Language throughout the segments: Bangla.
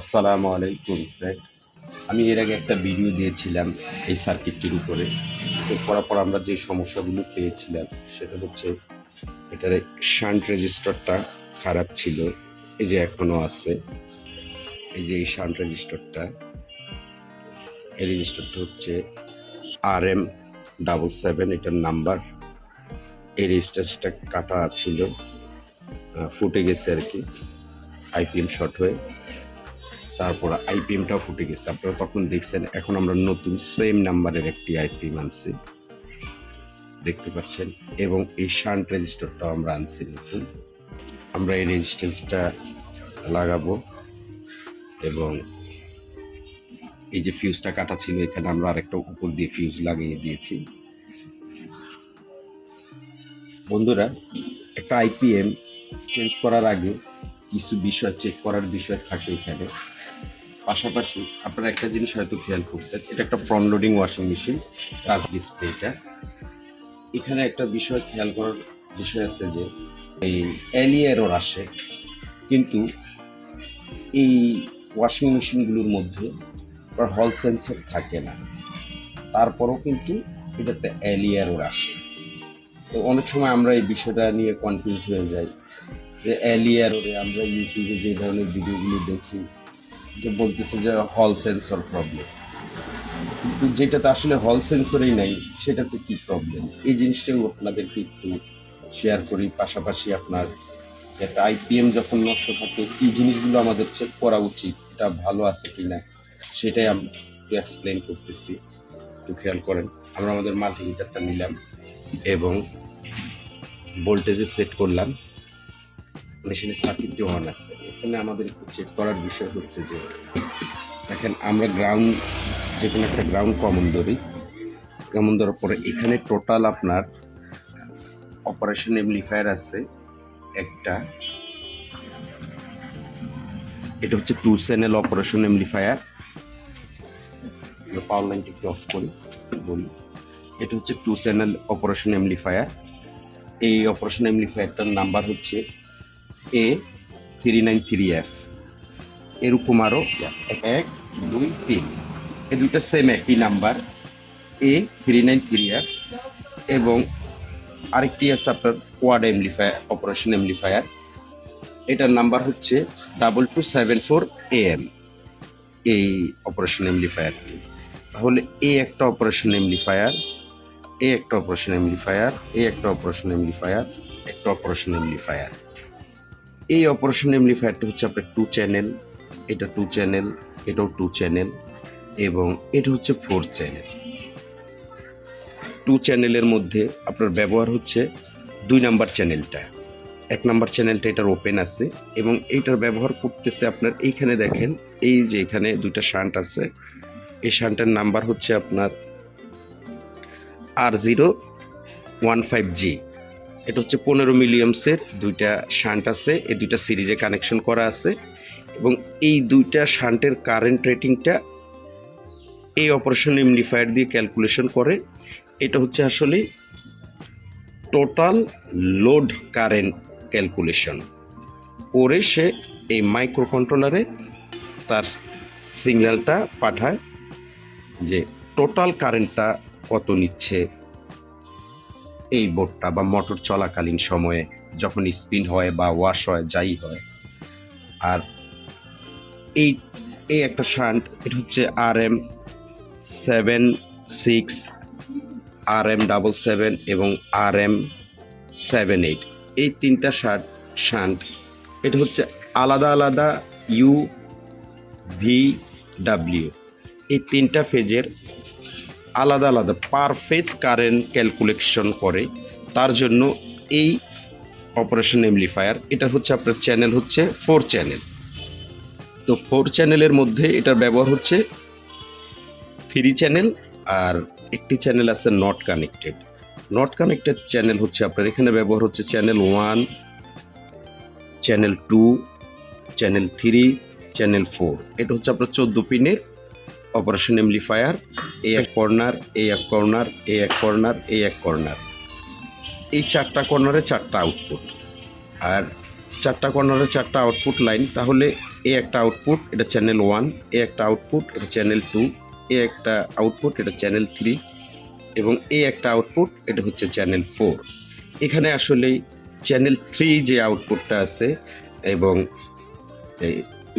আসসালামু আলাইকুম ফ্রেন্ড। আমি এর আগে একটা ভিডিও দিয়েছিলাম এই সার্কিটটির উপরে। পড়ার পর আমরা যে সমস্যাগুলো পেয়েছিলাম সেটা হচ্ছে এটার শান্ট রেজিস্টারটা খারাপ ছিল। এই যে এখনও আছে, এই যে এই শান্ট রেজিস্টারটা, এই রেজিস্টারটা হচ্ছে RM77, এটার নাম্বার। এই রেজিস্টারটা কাটা ছিল, ফুটে গেছে আর কি, আইপিএম শর্ট হয়ে। তারপর আইপিএমটাও ফুটে গেছে, আপনারা তখন দেখছেন। এখন আমরা নতুন সেম নাম্বারের একটি আইপিএম আনছি, দেখতে পাচ্ছেন। এবং এই শান্ট রেজিস্টারটাও আমরা আনছি নতুন। আমরা এই রেজিস্ট্যান্সটা লাগাবো এবং এই যে ফিউজটা কাটা ছিল এখানে আমরা আরেকটা উপর দিয়ে ফিউজ লাগিয়ে দিয়েছি। বন্ধুরা, একটা আইপিএম চেঞ্জ করার আগে কিছু বিষয় চেক করার বিষয় থাকে এখানে। পাশাপাশি আপনারা একটা জিনিস হয়তো খেয়াল করছেন, এটা একটা front loading washing machine, touch ডিসপ্লেটা। এখানে একটা বিষয় খেয়াল করার বিষয় আছে যে এই এলই এরর আসে, কিন্তু এই ওয়াশিং মেশিনগুলোর মধ্যে হল সেন্সর থাকে না, তারপরেও কিন্তু এটাতে এলই এরর আসে। তো অনেক সময় আমরা এই বিষয়টা নিয়ে কনফিউজ হয়ে যাই যে এলই এররে আমরা ইউটিউবে যে ধরনের ভিডিওগুলো দেখি যে বলতেছে যে হল সেন্সর প্রবলেম, কিন্তু যেটাতে আসলে হল সেন্সরেই নাই সেটাতে কি প্রবলেম, এই জিনিসটাও আপনাদেরকে একটু শেয়ার করি। পাশাপাশি আপনার যে একটা আইপিএম যখন নষ্ট থাকে কী জিনিসগুলো আমাদের চেক করা উচিত, এটা ভালো আছে কি না, সেটাই আমি একটু এক্সপ্লেন করতেছি, একটু খেয়াল করেন। আমরা আমাদের মাল্টিমিটারটা নিলাম এবং ভোল্টেজে সেট করলাম। মেশিনের সার্কিটটি অন আছে। এখানে আমাদের একটু চেক করার বিষয় হচ্ছে যে দেখেন, আমরা গ্রাউন্ড, যে কোনো একটা গ্রাউন্ড কমন ধরি, কমন ধরার পরে এখানে টোটাল আপনার অপারেশন এমপ্লিফায়ার আছে একটা, এটা হচ্ছে 2 চ্যানেল অপারেশন এমপ্লিফায়ার। পাওয়ার লাইনটা একটু অফ করি বলি। এটা হচ্ছে 2 চ্যানেল অপারেশন এমপ্লিফায়ার। এই অপারেশন এমপ্লিফায়ারটার নাম্বার হচ্ছে A393F। এরকম আরও 1, 2, 3, এই দুইটা সেম একই নাম্বার, A393F। এবং আরেকটি আছে আপনার কোয়াড এমপ্লিফায়ার, অপারেশন এমপ্লিফায়ার, এটার নাম্বার হচ্ছে 2274AM। এই অপারেশন এমপ্লিফায়ারটি তাহলে এই একটা অপারেশন এমপ্লিফায়ার, এই একটা অপারেশন এমপ্লিফায়ার, এই একটা অপারেশন এমপ্লিফায়ার, একটা অপারেশন এমপ্লিফায়ার। এই অপারেশন এমপ্লিফায়ারটা হচ্ছে আপনার 2 চ্যানেল, এটা 2 চ্যানেল, এটাও 2 চ্যানেল, এবং এটা হচ্ছে 4 চ্যানেল। 2 চ্যানেলের মধ্যে আপনার ব্যবহার হচ্ছে 2 নাম্বার চ্যানেলটা। 1 নাম্বার চ্যানেলটা এটার ওপেন আছে এবং এইটার ব্যবহার করতেছে আপনার এইখানে দেখেন, এই যে এখানে 2টা শান্ট আছে, এই শান্টের নাম্বার হচ্ছে আপনার R015G। এটা হচ্ছে 15 মিলিয়ামসের 2টা শান্ট আছে, এই 2টা সিরিজে কানেকশন করা আছে এবং এই 2টা শান্টের কারেন্ট রেটিংটা এই অপারেশন এমপ্লিফায়ার দিয়ে ক্যালকুলেশন করে। এটা হচ্ছে আসলে টোটাল লোড কারেন্ট ক্যালকুলেশন করে সে এই মাইক্রো কন্ট্রোলারে তার সিগন্যালটা পাঠায় যে টোটাল কারেন্টটা কত নিচ্ছে এই বোর্ডটা, বা মোটর চলাকালীন সময়ে যখন স্পিন হয় বা ওয়াশ হয়, যাই হয়। আর এই একটা শান্ট, এটা হচ্ছে RM76, RM77 এবং RM78, এই 3টা শান্ট। এটা হচ্ছে আলাদা আলাদা UVW, এই 3টা ফেজের আলাদা আলাদা পার ফেজ কারেন্ট ক্যালকুলেশন করে। তার জন্য এই অপারেশন এমপ্লিফায়ার, এটা হচ্ছে আপনার চ্যানেল হচ্ছে 4 চ্যানেল। তো 4 চ্যানেলের মধ্যে এটার ব্যবহার হচ্ছে 3 চ্যানেল, আর একটি চ্যানেল আছে not connected. Not connected channel হচ্ছে আপনার এখানে ব্যবহার হচ্ছে চ্যানেল 1, চ্যানেল 2, চ্যানেল 3, চ্যানেল 4। এটা হচ্ছে আপনার 14 পিনের অপারেশন এমপ্লিফায়ার। এই এক কর্নার, এই এক কর্নার, এই এক কর্নার, এই এক কর্নার, এই 4টা কর্নারে 4টা আউটপুট, আর 4টা কর্নারে 4টা আউটপুট লাইন। তাহলে এ একটা আউটপুট, এটা চ্যানেল 1, এ একটা আউটপুট, এটা চ্যানেল 2, এ একটা আউটপুট, এটা চ্যানেল 3 এবং এ একটা আউটপুট, এটা হচ্ছে চ্যানেল 4। এখানে আসলে চ্যানেল 3 যে আউটপুটটা আছে এবং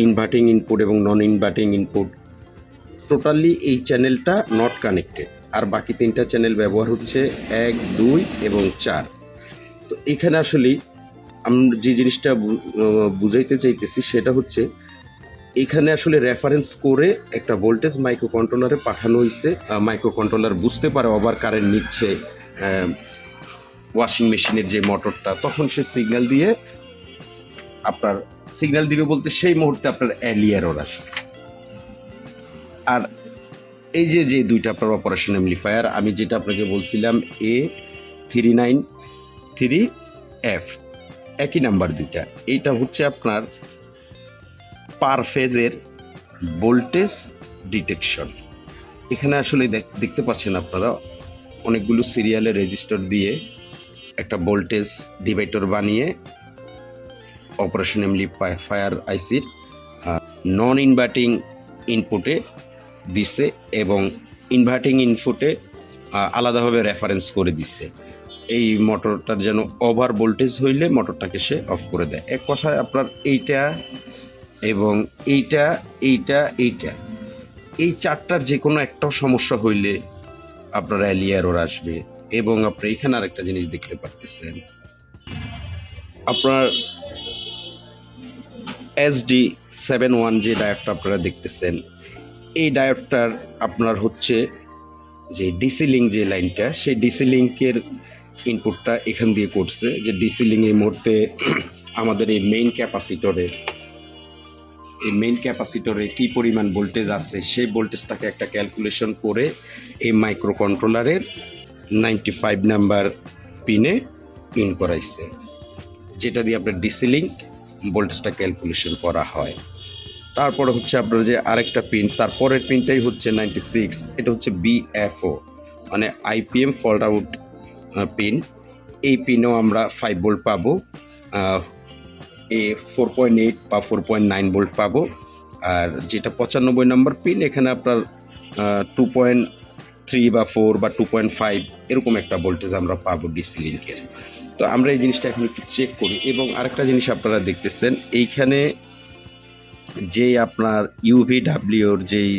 ইনভার্টিং ইনপুট এবং নন ইনভার্টিং ইনপুট, টোটালি এই চ্যানেলটা নট কানেক্টেড। আর বাকি 3টা চ্যানেল ব্যবহার হচ্ছে 1, 2 এবং 4। তো এখানে আসলে আমরা যে জিনিসটা বুঝাইতে চাইতেছি সেটা হচ্ছে এখানে আসলে রেফারেন্স করে একটা ভোল্টেজ মাইক্রো কন্ট্রোলারে পাঠানো হয়েছে। মাইক্রো কন্ট্রোলার বুঝতে পারে ওভার কারেন্ট নিচ্ছে ওয়াশিং মেশিনের যে মোটরটা, তখন সে সিগন্যাল দিয়ে আপনার সিগন্যাল দিবে বলতে সেই মুহূর্তে আপনার এরর আসবে। আর এই যে যে দুইটা আপনার অপারেশন অ্যাম্পলিফায়ার আমি যেটা আপনাকে বলছিলাম A393F, একই নাম্বার দুইটা। এইটা হচ্ছে আপনার পার ফেজের ভোল্টেজ ডিটেকশন। এখানে আসলে দেখতে পাচ্ছেন আপনারা অনেকগুলো সিরিয়ালের রেজিস্টার দিয়ে একটা ভোল্টেজ ডিভাইডার বানিয়ে অপারেশন অ্যাম্পলিফায়ার আইসির নন ইনভার্টিং ইনপুটে দিছে এবং ইনভার্টিং ইনপুটে আলাদাভাবে রেফারেন্স করে দিছে। এই মোটরটার যেন ওভার ভোল্টেজ হইলে মোটরটাকে সে অফ করে দেয়। এক কথায় আপনার এইটা এবং এইটা এইটা এইটা এই 4টার যে কোনো একটা সমস্যা হইলে আপনার এরর আসবে। এবং আপনি এখানে আরেকটা জিনিস দেখতে পাচ্ছেন, আপনার SD71 যে ডায়োডটা আপনারা দেখতেছেন, এই ডায়োডটার আপনার হচ্ছে যে ডিসি লিঙ্ক যে লাইনটা, সেই ডিসি লিঙ্কের ইনপুটটা এখান দিয়ে করছে। যে ডিসি লিঙ্ক এই মুহূর্তে আমাদের এই মেইন ক্যাপাসিটরে কী পরিমাণ ভোল্টেজ আছে সেই ভোল্টেজটাকে একটা ক্যালকুলেশন করে এই মাইক্রো কন্ট্রোলারের 95 নাম্বার পিনে ইন করাইছে, যেটা দিয়ে আপনার ডিসি লিঙ্ক ভোল্টেজটা ক্যালকুলেশন করা হয়। তারপরে হচ্ছে আপনার যে আরেকটা পিন, তারপরের পিনটাই হচ্ছে 96, এটা হচ্ছে BFO মানে IPM ফল্ট আউট পিন। এই পিনেও আমরা 5 ভোল্ট পাবো, 4.8 বা 4.9 ভোল্ট পাবো। আর যেটা 95 নম্বর পিন, এখানে আপনার 2.3 বা 4 বা 2.5 এরকম একটা ভোল্টেজ আমরা পাবো ডিসি লিঙ্কের। তো আমরা এই জিনিসটা এখন একটু চেক করি। এবং আরেকটা জিনিস আপনারা দেখতেছেন এইখানে যে আপনার UVWর যেই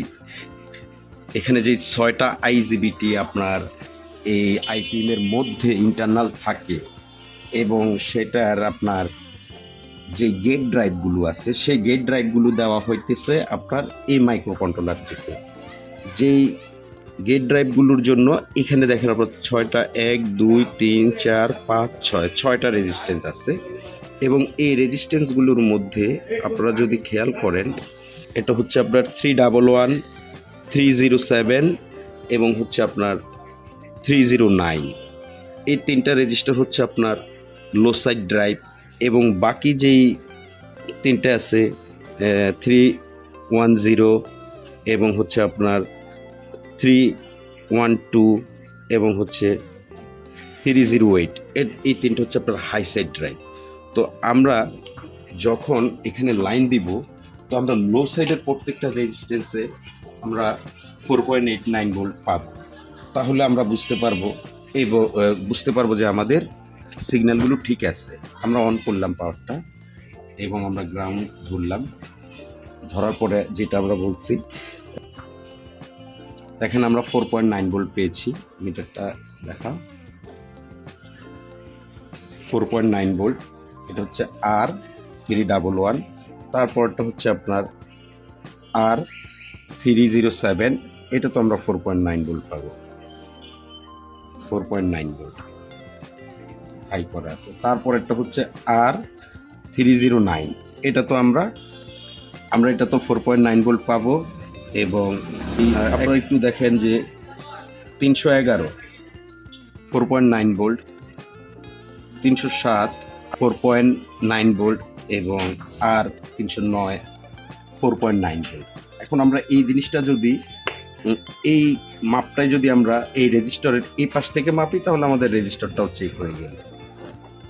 এখানে যে 6টা IGBT আপনার এই IPM-এর মধ্যে ইন্টারনাল থাকে এবং সেটার আপনার যে গেট ড্রাইভগুলো আছে সেই গেট ড্রাইভগুলো দেওয়া হইতেছে আপনার এই মাইক্রো কন্ট্রোলার থেকে। যেই গেট ড্রাইভগুলোর জন্য এখানে দেখেন আপনার 6টা 1 2 3 4 5 6টা রেজিস্ট্যান্স আছে। এবং এই রেজিস্ট্যান্সগুলোর মধ্যে আপনারা যদি খেয়াল করেন, এটা হচ্ছে আপনার 311, 307 এবং হচ্ছে আপনার 309। এই 3টা রেজিস্টার হচ্ছে আপনার লো সাইড ড্রাইভ। এবং বাকি যেই 3টা আছে 310 এবং হচ্ছে আপনার 312 এবং হচ্ছে 308, এই 3টা হচ্ছে আপনার হাই সাইড ড্রাইভ। তো আমরা যখন এখানে লাইন দিব, তো আমরা লো সাইডের প্রত্যেকটা রেজিস্ট্যান্সে আমরা 4.89 ভোল্ট পাবো। তাহলে আমরা বুঝতে পারবো যে আমাদের সিগন্যালগুলো ঠিক আছে। আমরা অন করলাম পাওয়ারটা এবং আমরা গ্রাউন্ড ধরলাম, ধরার পরে যেটা আমরা বলছি দেখেন আমরা 4.9 ভোল্ট পেয়েছি। মিটারটা দেখা 4.9 ভোল্ট। এটা হচ্ছে R311, তারপরটা হচ্ছে আপনার R307, এটা তো আমরা 4.9 ভোল্ট পাবো। 4.9 ভোল্ট হাই করা আছে। তারপর একটা হচ্ছে R309, এটা তো আমরা এটা তো 4.9 ভোল্ট পাবো। এবং আপনারা একটু দেখেন যে 311 4.9 ভোল্ট, 307 4.9 ভোল্ট এবং R309 4.9 ভোল্ট। এখন আমরা এই জিনিসটা যদি এই মাপটাই যদি আমরা এই রেজিস্টারের এই পাশ থেকে মাপি, তাহলে আমাদের রেজিস্টারটাও চেক হয়ে গেল।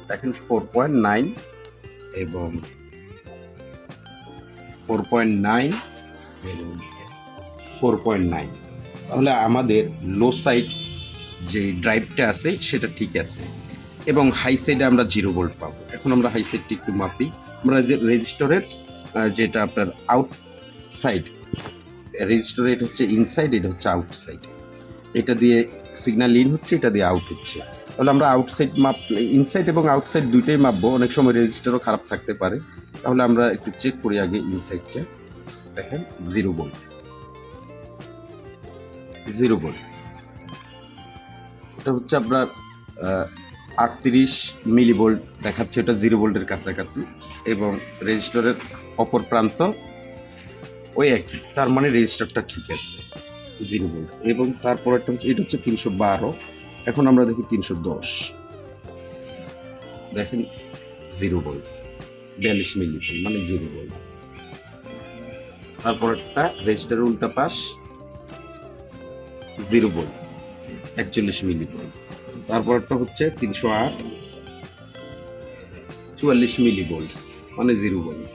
দেখেন 4.9 এবং 4.9 এবং 4.9। তাহলে আমাদের লো সাইড যে ড্রাইভটা আছে সেটা ঠিক আছে, এবং হাই সাইডে আমরা 0 ভোল্ট পাবো। এখন আমরা হাই সাইডটি একটু মাপি। আমরা যে রেজিস্টরের যেটা আপনার আউটসাইড, রেজিস্টর এটা হচ্ছে ইনসাইড, এটা হচ্ছে আউটসাইড, এটা দিয়ে সিগন্যাল ইন হচ্ছে, এটা দিয়ে আউট হচ্ছে। তাহলে আমরা আউটসাইড মাপ, ইনসাইড এবং আউটসাইড দুইটাই মাপবো। অনেক সময় রেজিস্টারও খারাপ থাকতে পারে। তাহলে আমরা একটু চেক করি আগে ইনসাইডটা। দেখেন 0 ভোল্ট, 0 ভোল্ট। এটা হচ্ছে আপনার 38 মিলি ভোল্ট দেখাচ্ছে, এটা 0 ভোল্টের কাছাকাছি, এবং রেজিস্টরের অপর প্রান্ত ওই একই, তার মানে রেজিস্টারটা ঠিক আছে 0 ভোল্ট। এবং তারপর এটা হচ্ছে 312। এখন আমরা দেখি 310, দেখেন 0 ভোল্ট, 42 মিলি ভোল্ট মানে 0 ভোল্ট। তারপর একটা রেজিস্টারের উল্টা পাশ 0 ভোল্ট, 41 মিলি ভোল্ট। তারপরটা হচ্ছে 308, 44 মিলি ভোল্ট মানে 0 ভোল্ট।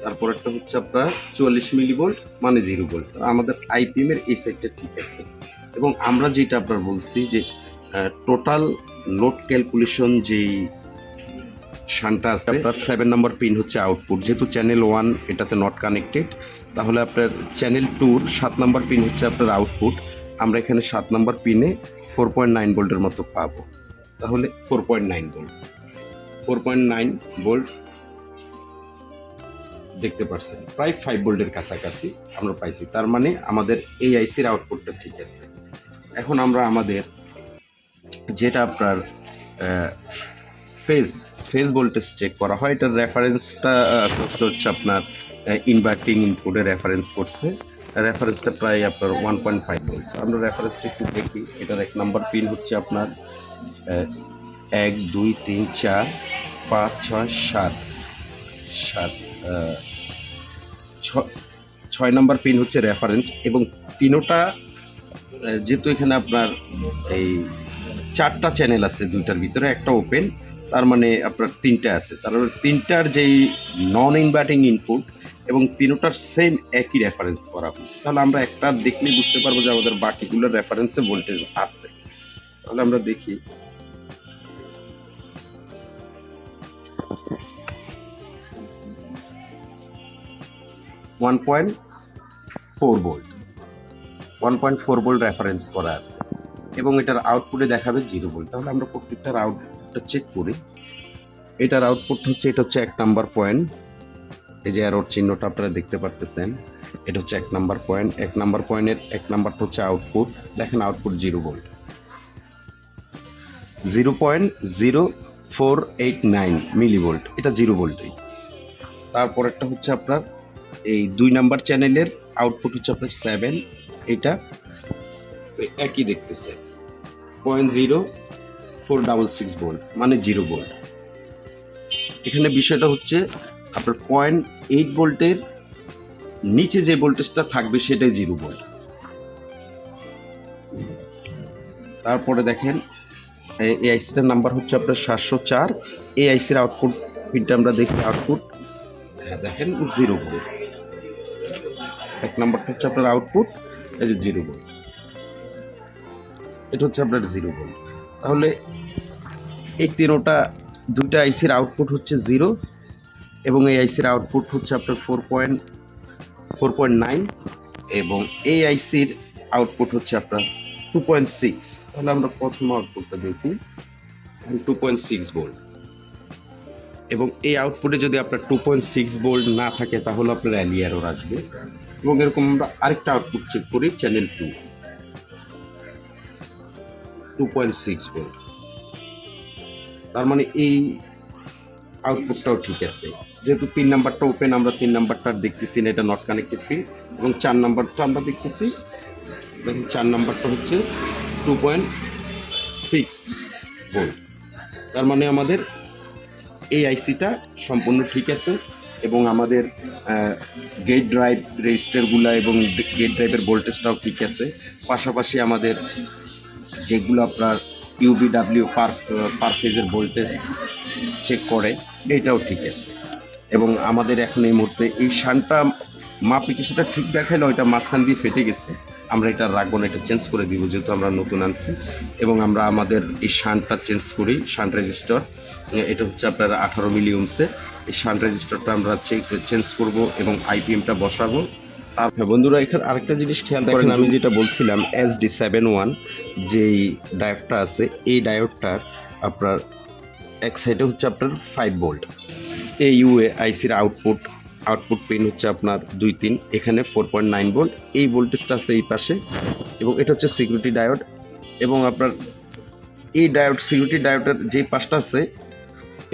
তারপরটা হচ্ছে আপনার 44 মিলি ভোল্ট মানে 0 ভোল্ট। আমাদের আইপিএম এর এই সাইডটা ঠিক আছে। এবং আমরা যেটা আপনার বলছি যে টোটাল লোড ক্যালকুলেশন যেই শানটা আছে, আপনার 7 নম্বর পিন হচ্ছে আউটপুট। যেহেতু চ্যানেল 1 এটাতে নট কানেক্টেড, তাহলে আপনার চ্যানেল 2-র 7 নম্বর পিন হচ্ছে আপনার আউটপুট। আমরা এখানে 7 নম্বর পিনে 4.9 ভোল্টের মতো পাবো। তাহলে 4.9 ভোল্ট, 4.9 ভোল্ট দেখতে পাচ্ছেন, প্রায় 5 ভোল্টের কাছাকাছি আমরা পাইছি। তার মানে আমাদের এই আইসির আউটপুটটা ঠিক আছে। এখন আমরা আমাদের যেটা আপনার ফেজ ভোল্টেজ চেক করা হয়, এটার রেফারেন্সটা হচ্ছে আপনার ইনভার্টিং ইনপুটের রেফারেন্স করছে। রেফারেন্সটা প্রায় আপনার 1.5 ভোল্ট। আমরা রেফারেন্সটা একটু দেখি। এটার 1 নম্বর পিন হচ্ছে আপনার 1 2 3 4 5 6 7 6 নম্বর পিন হচ্ছে রেফারেন্স। এবং তিনোটা, যেহেতু এখানে আপনার এই 4টা চ্যানেল আছে, 2টার ভিতরে একটা ওপেন, তার মানে আপনার 3টা আছে। তার মানে 3টার যেই নন ইনভার্টিং ইনপুট এবং তিনোটার সেম একই রেফারেন্স করা হয়েছে। তাহলে আমরা একটা দেখলেই বুঝতে পারবো যে আমাদের বাকিগুলোর রেফারেন্সে ভোল্টেজ আছে। তাহলে আমরা দেখি, one point four volt reference করা আছে, এবং এটার আউটপুটে দেখাবে 0 ভোল্ট। তাহলে আমরা প্রত্যেকটার আউটপুটটা চেক করি। এটার আউটপুট হচ্ছে, এটা হচ্ছে 1 নাম্বার পয়েন্ট, এই যে এরর চিহ্নটা আপনারা দেখতে পারতেছেন, এটা হচ্ছে 1 নাম্বার পয়েন্ট। 1 নাম্বার পয়েন্টের 1 নাম্বারটা হচ্ছে আউটপুট। দেখেন আউটপুট 0 ভোল্ট, 0.0489 মিলি ভোল্ট, এটা 0 ভোল্টই। তারপরেরটা হচ্ছে আপনার এই 2 নাম্বার চ্যানেলের আউটপুট হচ্ছে আপনার 7, এটা একই দেখতেছে 0.0466 ভোল্ট মানে 0 ভোল্ট। এখানে বিষয়টা হচ্ছে আপনার 0.8 ভোল্টের নিচে যে ভোল্টেজটা থাকবে সেটাই 0 ভোল্ট। তারপরে দেখেন এই আইসিটার নাম্বার হচ্ছে আপনার 704। এই আইসির আউটপুট পিনটা আমরা দেখি, আউটপুট দেখেন 0 ভোল্ট। 1 নাম্বারটা হচ্ছে আপনার আউটপুট, এই যে 0 ভোল্ট, এটা হচ্ছে আপনার 0 ভোল্ট। তাহলে এই দুইটা আইসির আউটপুট হচ্ছে 0, এবং এই আইসির আউটপুট হচ্ছে আপনার 4.9, এবং এই আইসির আউটপুট হচ্ছে আপনার 2.6। তাহলে আমরা প্রথম আউটপুটটা দেখি, 2.6 ভোল্ট। এবং এই আউটপুটে যদি আপনার 2.6 ভোল্ট না থাকে তাহলে আপনার অ্যালি এরর আসবে। এবং এরকম আমরা আরেকটা আউটপুট চেক করি, চ্যানেল 2.6 ভোল্ট। তার মানে এই আউটপুটটাও ঠিক আছে। যেহেতু 3 নাম্বারটা ওপেন, আমরা 3 নাম্বারটা দেখতেছি না, এটা নট কানেক্টেড পিন। এবং 4 নাম্বারটা আমরা দেখতেছি, দেখুন 4 নাম্বারটা হচ্ছে 2.6 ভোল্ট। তার মানে আমাদের এই আইসিটা সম্পূর্ণ ঠিক আছে, এবং আমাদের গেট ড্রাইভ রেজিস্টারগুলো এবং গেট ড্রাইভের ভোল্টেজটাও ঠিক আছে। পাশাপাশি আমাদের যেগুলো আপনার ইউবিডাব্লিউ পার ফেজের ভোল্টেজ চেক করে, এইটাও ঠিক আছে। এবং আমাদের এখন এই মুহূর্তে এই শানটা মাপে কিছুটা ঠিক দেখাইলে ওইটা মাঝখান দিয়ে ফেটে গেছে, আমরা এটা রাখবো না, এটা চেঞ্জ করে দিব যেহেতু আমরা নতুন আনছি। এবং আমরা আমাদের এই শানটা চেঞ্জ করি, শান রেজিস্টার এটা হচ্ছে আপনার 18 মিলি ওহমসের। এই শান রেজিস্টারটা আমরা চেঞ্জ করব এবং আইপিএমটা বসাবো। আর বন্ধুরা এখানে আরেকটা জিনিস খেয়াল করেন, আমি যেটা বলছিলাম SD71 যেই ডায়োডটা আছে, এই ডায়োডটার আপনার এক সাইডে হচ্ছে আপনার 5 ভোল্ট, এই ইউএ আইসির আউটপুট পিন হচ্ছে আপনার 2-3, এখানে 4.9 ভোল্ট, এই ভোল্টেজটা আছে এই পাশে। এবং এটা হচ্ছে সিকিউরিটি ডায়োড। এবং আপনার এই ডায়োড সিকিউরিটি ডায়োডের যে পাশটা আছে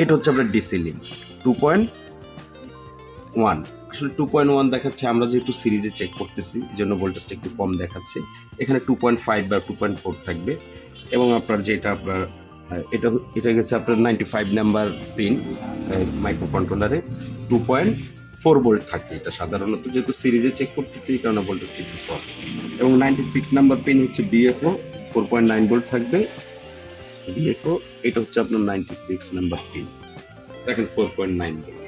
এটা হচ্ছে আপনার ডিসি লিঙ্ক 2.1। আসলে 2.1 দেখাচ্ছে, আমরা যেহেতু সিরিজে চেক করতেছি এই জন্য ভোল্টেজটা একটু কম দেখাচ্ছে। এখানে 2.5 বা 2.4 থাকবে। এবং আপনার যেটা আপনার এটা গেছে আপনার 95 নাম্বার পিন মাইক্রো কন্ট্রোলারে 2.4 ভোল্ট থাকে। এটা সাধারণত যেহেতু সিরিজে চেক করতেছি এই কারণে ভোল্টেজটা একটু কম। এবং 96 নাম্বার পিন হচ্ছে বিএফও 4.9 ভোল্ট থাকবে। বিএফও এটা হচ্ছে আপনার 96 নাম্বার পিন, দেখেন 4.9 ভোল্ট।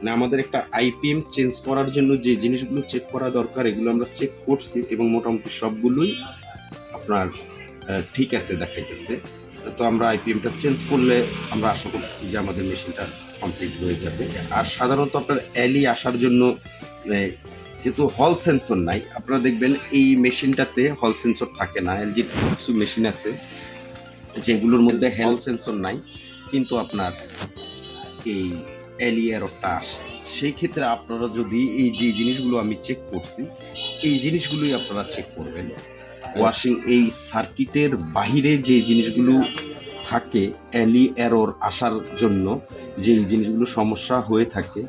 না, আমাদের একটা আইপিএম চেঞ্জ করার জন্য যে জিনিসগুলো চেক করা দরকার এগুলো আমরা চেক করছি এবং মোটামুটি সবগুলোই আপনার ঠিক আছে দেখাইতেছে। তো আমরা আইপিএমটা চেঞ্জ করলে আমরা আশা করতেছি যে আমাদের মেশিনটা কমপ্লিট হয়ে যাবে। আর সাধারণত আপনার এলই আসার জন্য যেহেতু হল সেন্সর নাই, আপনারা দেখবেন এই মেশিনটাতে হল সেন্সর থাকে না। এলজির কিছু মেশিন আছে যেগুলোর মধ্যে হল সেন্সর নাই কিন্তু আপনার এই এলই এররটা আসে। সেই ক্ষেত্রে আপনারা যদি এই যে জিনিসগুলো আমি চেক করছি এই জিনিসগুলোই আপনারা চেক করবেন। ওয়াশিং এই সার্কিটের বাহিরে যে জিনিসগুলো থাকে এলি এরর আসার জন্য যে জিনিসগুলো সমস্যা হয়ে থাকে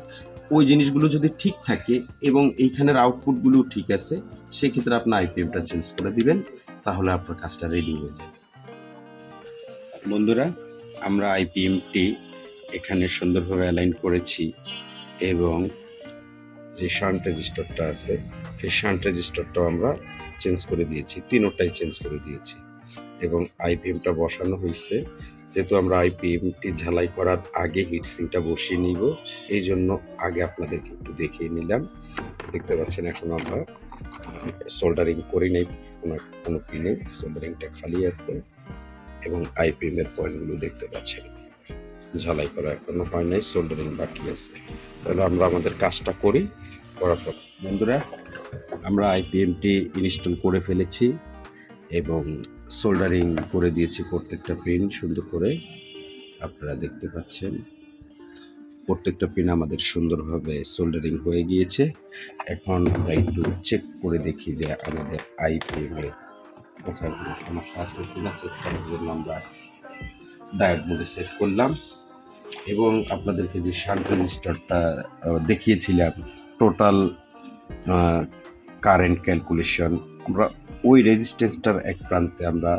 ওই জিনিসগুলো যদি ঠিক থাকে এবং এইখানের আউটপুটগুলো ঠিক আছে সেক্ষেত্রে আপনার আইপিএমটা চেঞ্জ করে দিবেন, তাহলে আপনার কাজটা রেডি হয়ে যাবে। বন্ধুরা আমরা আইপিএমটি এখানে সুন্দরভাবে অ্যালাইন করেছি এবং যে শান্ট রেজিস্টারটা আছে সেই শান্ট রেজিস্টারটাও আমরা চেঞ্জ করে দিয়েছি, তিনোটাই চেঞ্জ করে দিয়েছি। এবং আইপিএমটা বসানো হয়েছে, যেহেতু আমরা আইপিএমটি ঝালাই করার আগে হিটসিংটা বসিয়ে নিব এই জন্য আগে আপনাদেরকে একটু দেখিয়ে নিলাম। দেখতে পাচ্ছেন এখন আমরা সোল্ডারিং করি নাই, কোনো পিনে সোল্ডারিংটা খালি আছে এবং আইপিএমের পয়েন্টগুলো দেখতে পাচ্ছেন ঝালাই করা এখনো হয় নাই, সোল্ডারিং বাকি আছে। তাহলে আমরা আমাদের কাজটা করি, করার পর বন্ধুরা আমরা আইপিএমটি ইনস্টল করে ফেলেছি এবং সোল্ডারিং করে দিয়েছি প্রত্যেকটা পিন সুন্দর করে, আপনারা দেখতে পাচ্ছেন প্রত্যেকটা পিন আমাদের সুন্দরভাবে সোল্ডারিং হয়ে গিয়েছে। এখন আমরা একটু চেক করে দেখি যে আমাদের আইপিএমে কোথায় কোনো সমস্যা আছে কিনা। চেক করার জন্য আমরা ডায়োড মোডে সেট করলাম এবং আপনাদেরকে যে শান্ট রেজিস্টারটা দেখিয়েছিলাম টোটাল কারেন্ট ক্যালকুলেশন, আমরা ওই রেজিস্ট্যান্সটার এক প্রান্তে আমরা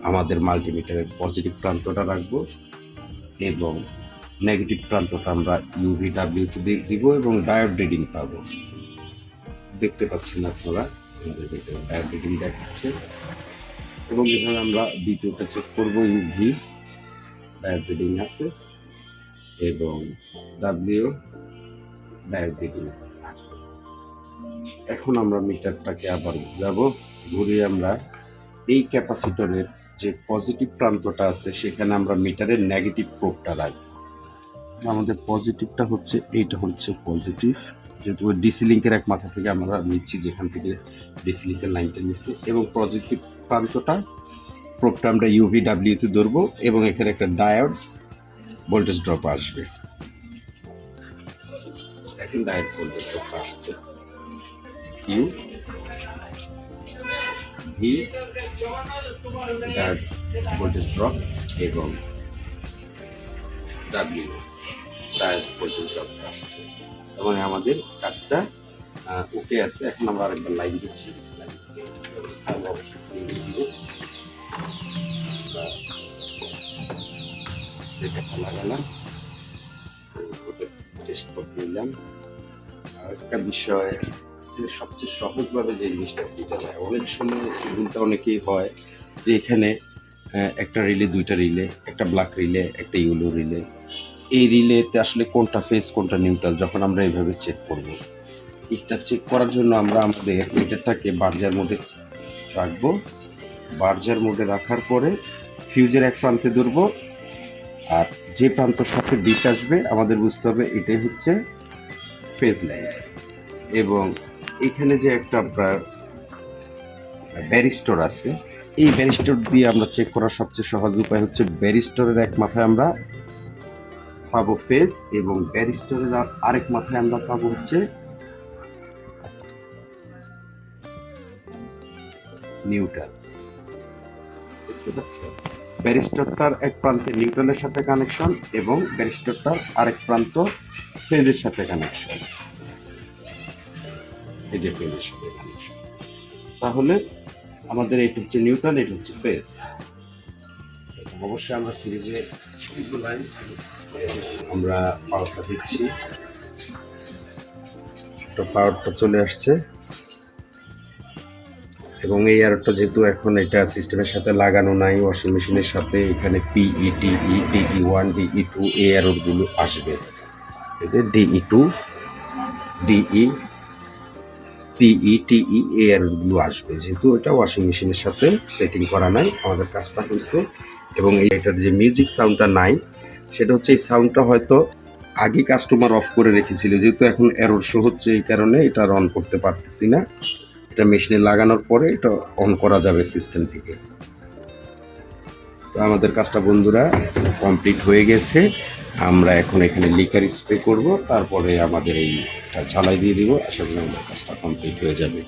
আমাদের মাল্টিমিটারের পজিটিভ প্রান্তটা রাখবো এবং নেগেটিভ প্রান্তটা আমরা ইউভিডাব্লিউতে দিব এবং ডায়োড রিডিং পাবো। দেখতে পাচ্ছেন আপনারা আমাদের ডায়োড রিডিং দেখাচ্ছে এবং এখানে আমরা দ্বিতীয়টা চেক করবো, ইউভি ডায়োড রিডিং আছে এবং ডাব্লিউ ডায়োড রিডিং আছে। এখন আমরা মিটারটাকে আবার ঘুরিয়ে আমরা এই ক্যাপাসিটরের যে পজিটিভ প্রান্তটা আছে সেখানে আমরা মিটারের নেগেটিভ প্রোবটা রাখবো। আমাদের পজিটিভটা হচ্ছে এইটা হচ্ছে পজিটিভ, যেহেতু ডিসি লিঙ্কের এক মাথা থেকে আমরা নিচ্ছি যেখান থেকে ডিসি লিঙ্কের লাইনটা নিচ্ছি এবং পজিটিভ প্রান্তটা প্রোবটা আমরা ইউভিডাব্লিউতে ধরবো এবং এখানে একটা ডায়োড ভোল্টেজ ড্রপ আসবে। দেখেন ডায়োড ভোল্টেজ ড্রপ আসছে, U V diode voltage drop এবং ডাব্লিউ ডায়োড ভোল্টেজ ড্রপ আসছে এবং আমাদের কাজটা ওকে আছে। এখন আমরা আরেকবার লাইন দিচ্ছি, লাগালাম, টেস্ট করে নিলাম। আর একটা বিষয় সবচেয়ে সহজভাবে যে জিনিসটা দিতে হয়, অনেক সময় ভুলটা অনেকেই হয় যে এখানে একটা রিলে দুইটা রিলে, একটা ব্ল্যাক রিলে একটা ইয়েলো রিলে, এই রিলেতে আসলে কোনটা ফেজ কোনটা নিউট্রাল যখন আমরা এইভাবে চেক করব, এটা চেক করার জন্য আমরা আমাদের মিটারটাকে বার্জার মোডে রাখবো। বার্জার মোডে রাখার পরে ফিউজের এক প্রান্তে ধরবো, আর যে প্রান্তর সাথে বিট আসবে আমাদের বুঝতে হবে এটাই হচ্ছে ফেজ লাইন। এবং এখানে যে একটা ব্যারিস্টর আছে, এই ব্যারিস্টর দিয়ে আমরা চেক করার সবচেয়ে সহজ উপায় হচ্ছে ব্যারিস্টরের এক মাথায় আমরা পাবো ফেজ এবং ব্যারিস্টরের আরেক মাথায় আমরা পাবো হচ্ছে নিউট্রাল। দেখতে পাচ্ছেন ব্যারিস্টরটার এক প্রান্তে নিউট্রালের সাথে কানেকশন এবং ব্যারিস্টরটার আরেক প্রান্ত ফেজের সাথে কানেকশন। এই যে ফেজের সাথে কানেকশন, তাহলে আমাদের এটা হচ্ছে নিউট্রাল, এটা হচ্ছে ফেজ। অবশ্যই আমরা সিরিজে আমরা পাওয়ারটা দিচ্ছি, তো পাওয়ারটা চলে আসছে এবং এই এয়ারটা যেহেতু এখন এটা সিস্টেমের সাথে লাগানো নাই, ওয়াশিং মেশিনের সাথে এখানে পিই টিই টিই1 ডিই2 এই এয়ারগুলো আসবে। এই যে ডিই2 ডিই পিই টিই এই এয়ারগুলো আসবে, যেহেতু এটা ওয়াশিং মেশিনের সাথে সেটিং করা নাই। আমাদের কাজটা হয়েছে এবং এইটার যে মিউজিক সাউন্ডটা নাই, সেটা হচ্ছে এই সাউন্ডটা হয়তো আগে কাস্টমার অফ করে রেখেছিল, যেহেতু এখন এরর শো হচ্ছে এই কারণে এটা অন করতে পারতেছি না। এটা মেশিনে লাগানোর পরে এটা অন করা যাবে সিস্টেম থেকে। তো আমাদের কাজটা বন্ধুরা কমপ্লিট হয়ে গেছে। আমরা এখন এখানে লিকার স্প্রে করব, তারপরে আমাদের এইটা ঝালাই দিয়ে দিব। আশা করি আমাদের কাজটা কমপ্লিট হয়ে যাবে।